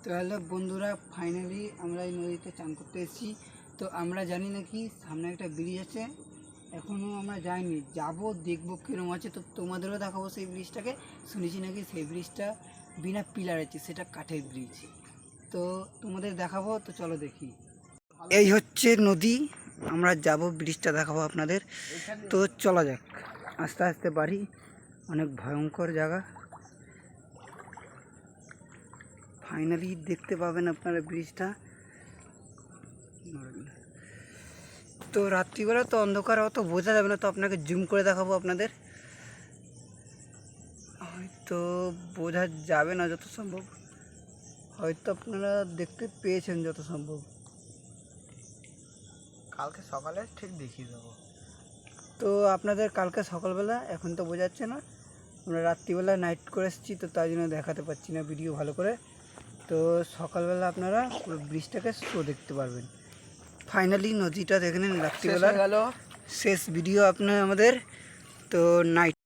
তো হ্যালো বন্ধুরা, ফাইনালি আমরা এই নদীতে চান করতে এসেছি। তো আমরা জানি না কি সামনে একটা ব্রিজ আছে, এখনও আমরা যাইনি, যাবো দেখবো কীরকম আছে। তো তোমাদেরও দেখাবো সেই ব্রিজটাকে। শুনেছি নাকি সেই ব্রিজটা বিনা পিলার আছে, সেটা কাঠের ব্রিজ। তো তোমাদের দেখাবো, তো চলো দেখি। এই হচ্ছে নদী, আমরা যাব ব্রিজটা দেখাবো আপনাদের। তো চলা যাক, আস্তে আস্তে বাড়ি, অনেক ভয়ঙ্কর জায়গা। ফাইনালি দেখতে পাবেন আপনারা ব্রিজটা। তো রাত্রিবেলা তো অন্ধকার, অত বোঝা যাবে না, তো আপনাকে জুম করে দেখাবো আপনাদের। হয়তো বোঝা যাবে না যত সম্ভব, হয়তো আপনারা দেখতে পেয়েছেন যত সম্ভব। কালকে সকালে ঠিক দেখিয়ে দেবো। তো আপনাদের কালকে সকালবেলা, এখন তো বোঝা যাচ্ছে না, আমরা রাত্রিবেলা নাইট করে এসেছি, তো তাই জন্য দেখাতে পারছি না ভিডিও ভালো করে। তো সকালবেলা আপনারা পুরো ব্রিজটাকে শো দেখতে পারবেন। ফাইনালি নদীটা দেখে নিন রাত্রিবেলা, শেষ ভিডিও আপনার আমাদের। তো নাইট